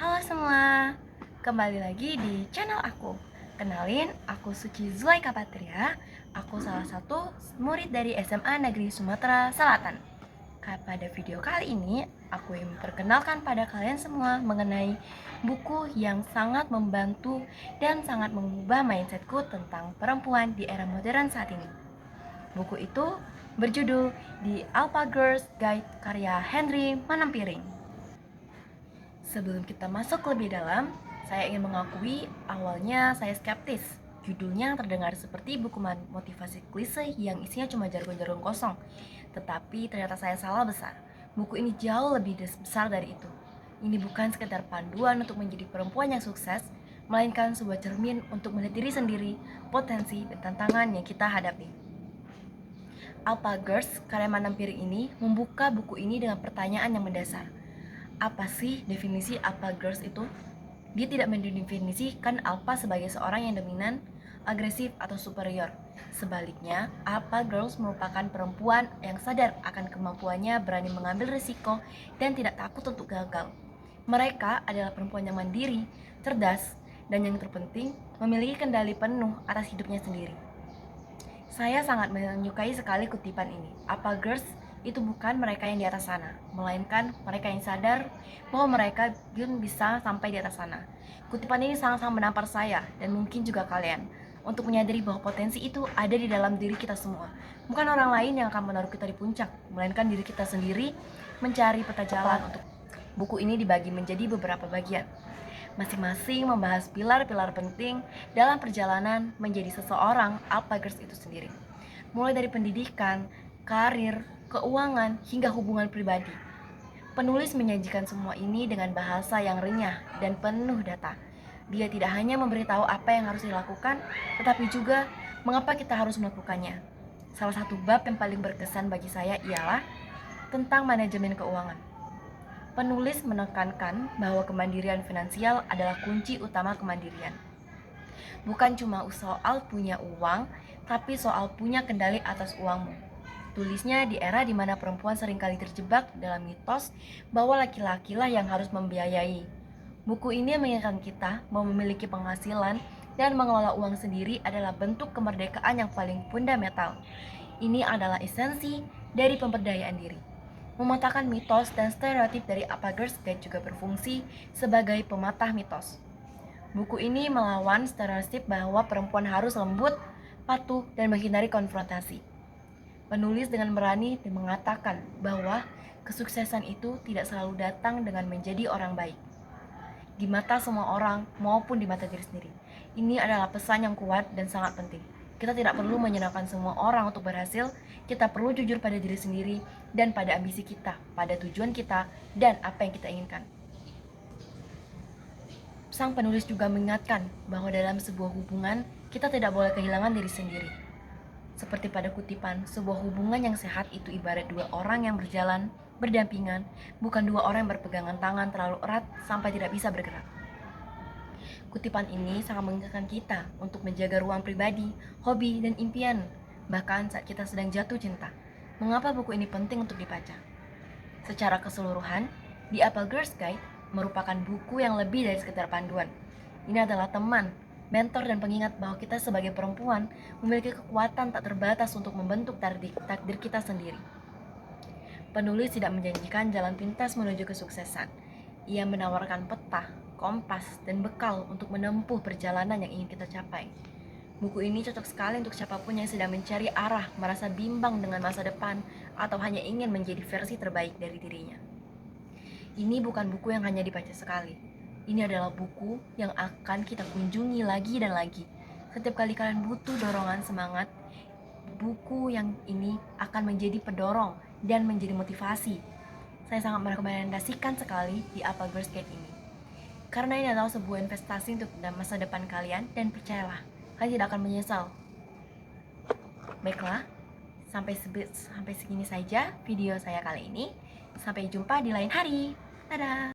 Halo semua, kembali lagi di channel aku. Kenalin, aku Suci Zulaika Patria. Aku salah satu murid dari SMA Negeri Sumatera Selatan. Pada video kali ini, aku ingin memperkenalkan pada kalian semua mengenai buku yang sangat membantu dan sangat mengubah mindsetku tentang perempuan di era modern saat ini. Buku itu berjudul The Alpha Girls Guide karya Henry Manampiring. Sebelum kita masuk lebih dalam, saya ingin mengakui awalnya saya skeptis. Judulnya terdengar seperti buku motivasi klise yang isinya cuma jargon-jargon kosong. Tetapi ternyata saya salah besar. Buku ini jauh lebih besar dari itu. Ini bukan sekedar panduan untuk menjadi perempuan yang sukses, melainkan sebuah cermin untuk melihat diri sendiri, potensi, dan tantangan yang kita hadapi. Alpha Girls karya Manampiring ini membuka buku ini dengan pertanyaan yang mendasar. Apa sih definisi alpha girls itu? Dia tidak mendefinisikan alpha sebagai seorang yang dominan, agresif, atau superior. Sebaliknya, alpha girls merupakan perempuan yang sadar akan kemampuannya, berani mengambil risiko, dan tidak takut untuk gagal. Mereka adalah perempuan yang mandiri, cerdas, dan yang terpenting, memiliki kendali penuh atas hidupnya sendiri. Saya sangat menyukai sekali kutipan ini. Alpha girls itu bukan mereka yang di atas sana, melainkan mereka yang sadar bahwa mereka belum bisa sampai di atas sana. Kutipan ini sangat-sangat menampar saya dan mungkin juga kalian untuk menyadari bahwa potensi itu ada di dalam diri kita semua. Bukan orang lain yang akan menaruh kita di puncak, melainkan diri kita sendiri mencari peta jalan untuk. Buku ini dibagi menjadi beberapa bagian. Masing-masing membahas pilar-pilar penting dalam perjalanan menjadi seseorang alpha girls itu sendiri. Mulai dari pendidikan, karir, keuangan, hingga hubungan pribadi. Penulis menyajikan semua ini dengan bahasa yang renyah dan penuh data. Dia tidak hanya memberitahu apa yang harus dilakukan, tetapi juga mengapa kita harus melakukannya. Salah satu bab yang paling berkesan bagi saya ialah tentang manajemen keuangan. Penulis menekankan bahwa kemandirian finansial adalah kunci utama kemandirian. Bukan cuma soal punya uang, tapi soal punya kendali atas uangmu. Tulisnya di era di mana perempuan seringkali terjebak dalam mitos bahwa laki-laki lah yang harus membiayai. Buku ini mengingatkan kita bahwa memiliki penghasilan dan mengelola uang sendiri adalah bentuk kemerdekaan yang paling fundamental. Ini adalah esensi dari pemberdayaan diri. Mematahkan mitos dan stereotip dari Alpha Girls Guide juga berfungsi sebagai pematah mitos. Buku ini melawan stereotip bahwa perempuan harus lembut, patuh, dan menghindari konfrontasi. Penulis dengan berani mengatakan bahwa kesuksesan itu tidak selalu datang dengan menjadi orang baik di mata semua orang maupun di mata diri sendiri. Ini adalah pesan yang kuat dan sangat penting. Kita tidak perlu menyenangkan semua orang untuk berhasil. Kita perlu jujur pada diri sendiri dan pada ambisi kita, pada tujuan kita, dan apa yang kita inginkan. Sang penulis juga mengingatkan bahwa dalam sebuah hubungan, kita tidak boleh kehilangan diri sendiri. Seperti pada kutipan, sebuah hubungan yang sehat itu ibarat dua orang yang berjalan berdampingan, bukan dua orang yang berpegangan tangan terlalu erat sampai tidak bisa bergerak. Kutipan ini sangat mengingatkan kita untuk menjaga ruang pribadi, hobi, dan impian, bahkan saat kita sedang jatuh cinta. Mengapa buku ini penting untuk dibaca? Secara keseluruhan, The Alpha Girls Guide merupakan buku yang lebih dari sekedar panduan. Ini adalah teman, mentor, dan pengingat bahwa kita sebagai perempuan memiliki kekuatan tak terbatas untuk membentuk takdir kita sendiri. Penulis tidak menjanjikan jalan pintas menuju kesuksesan. Ia menawarkan peta, kompas, dan bekal untuk menempuh perjalanan yang ingin kita capai. Buku ini cocok sekali untuk siapapun yang sedang mencari arah, merasa bimbang dengan masa depan, atau hanya ingin menjadi versi terbaik dari dirinya. Ini bukan buku yang hanya dibaca sekali. Ini adalah buku yang akan kita kunjungi lagi dan lagi. Setiap kali kalian butuh dorongan semangat, buku yang ini akan menjadi pendorong dan menjadi motivasi. Saya sangat merekomendasikan sekali di Alpha Girls Guide ini. Karena ini adalah sebuah investasi untuk masa depan kalian dan percayalah, kalian tidak akan menyesal. Baiklah, sampai segini saja video saya kali ini. Sampai jumpa di lain hari. Dadah!